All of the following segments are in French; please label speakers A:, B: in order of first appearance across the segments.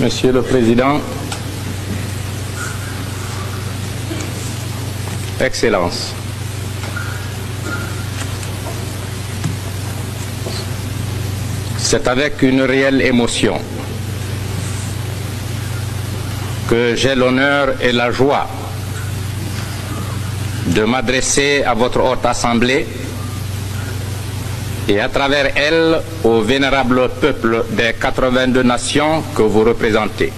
A: Monsieur le Président, Excellences, c'est avec une réelle émotion que j'ai l'honneur et la joie de m'adresser à votre haute assemblée et à travers elle au vénérable peuple des 82 nations que vous représentez.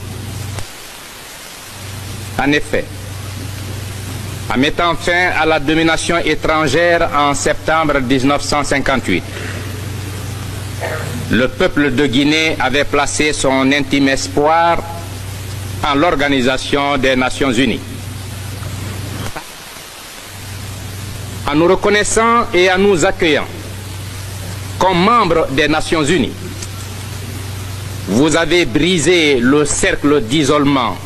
A: En effet, en mettant fin à la domination étrangère en septembre 1958, le peuple de Guinée avait placé son intime espoir en l'Organisation des Nations Unies. En nous reconnaissant et en nous accueillant comme membres des Nations Unies, vous avez brisé le cercle d'isolement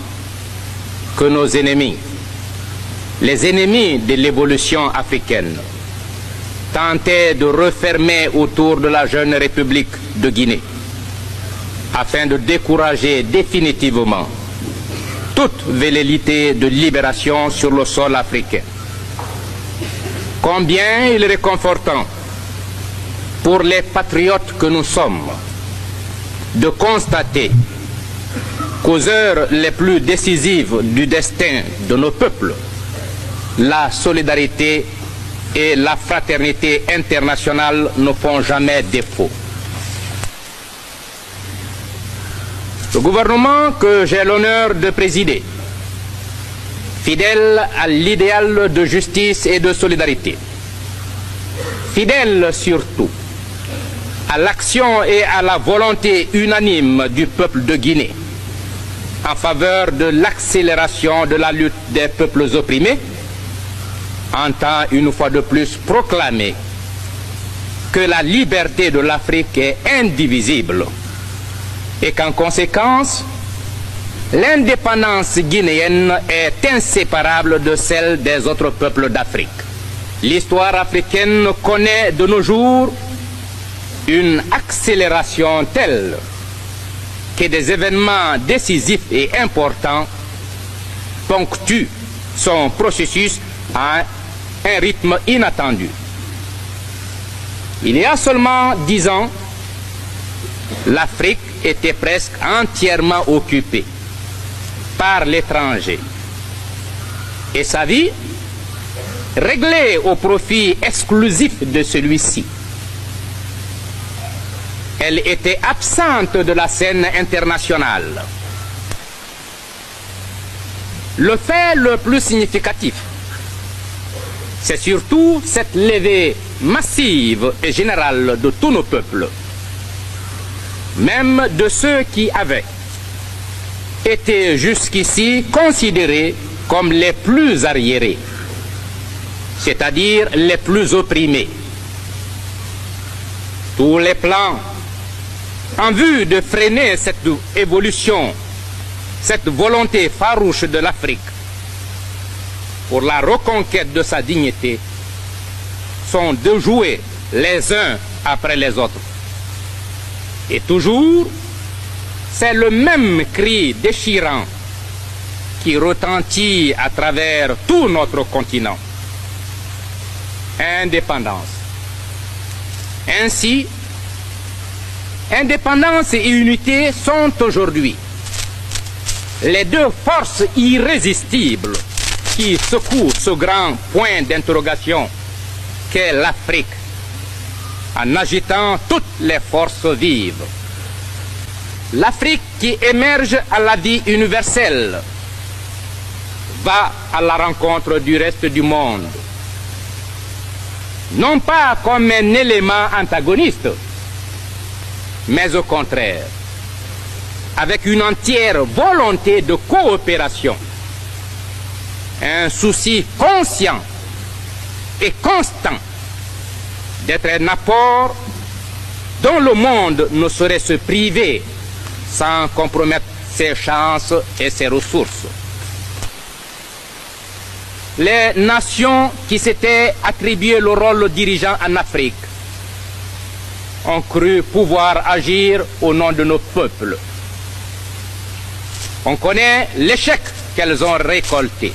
A: que nos ennemis, les ennemis de l'évolution africaine, tentaient de refermer autour de la jeune République de Guinée, afin de décourager définitivement toute velléité de libération sur le sol africain. Combien il est réconfortant pour les patriotes que nous sommes de constater qu'aux heures les plus décisives du destin de nos peuples, la solidarité et la fraternité internationale ne font jamais défaut. Le gouvernement que j'ai l'honneur de présider, fidèle à l'idéal de justice et de solidarité, fidèle surtout à l'action et à la volonté unanime du peuple de Guinée en faveur de l'accélération de la lutte des peuples opprimés, entend une fois de plus proclamer que la liberté de l'Afrique est indivisible et qu'en conséquence, l'indépendance guinéenne est inséparable de celle des autres peuples d'Afrique. L'histoire africaine connaît de nos jours une accélération telle que des événements décisifs et importants ponctuent son processus à un rythme inattendu. Il y a seulement 10 ans, l'Afrique était presque entièrement occupée par l'étranger et sa vie réglée au profit exclusif de celui-ci. Elle était absente de la scène internationale. Le fait le plus significatif, c'est surtout cette levée massive et générale de tous nos peuples, même de ceux qui avaient été jusqu'ici considérés comme les plus arriérés, c'est-à-dire les plus opprimés. Tous les plans en vue de freiner cette évolution, cette volonté farouche de l'Afrique pour la reconquête de sa dignité sont déjoués les uns après les autres. Et toujours, c'est le même cri déchirant qui retentit à travers tout notre continent. Indépendance. Ainsi, indépendance et unité sont aujourd'hui les deux forces irrésistibles qui secouent ce grand point d'interrogation qu'est l'Afrique, en agitant toutes les forces vives. L'Afrique qui émerge à la vie universelle va à la rencontre du reste du monde, non pas comme un élément antagoniste, mais au contraire, avec une entière volonté de coopération, un souci conscient et constant d'être un apport dont le monde ne saurait se priver sans compromettre ses chances et ses ressources. Les nations qui s'étaient attribué le rôle dirigeant en Afrique ont cru pouvoir agir au nom de nos peuples. On connaît l'échec qu'elles ont récolté.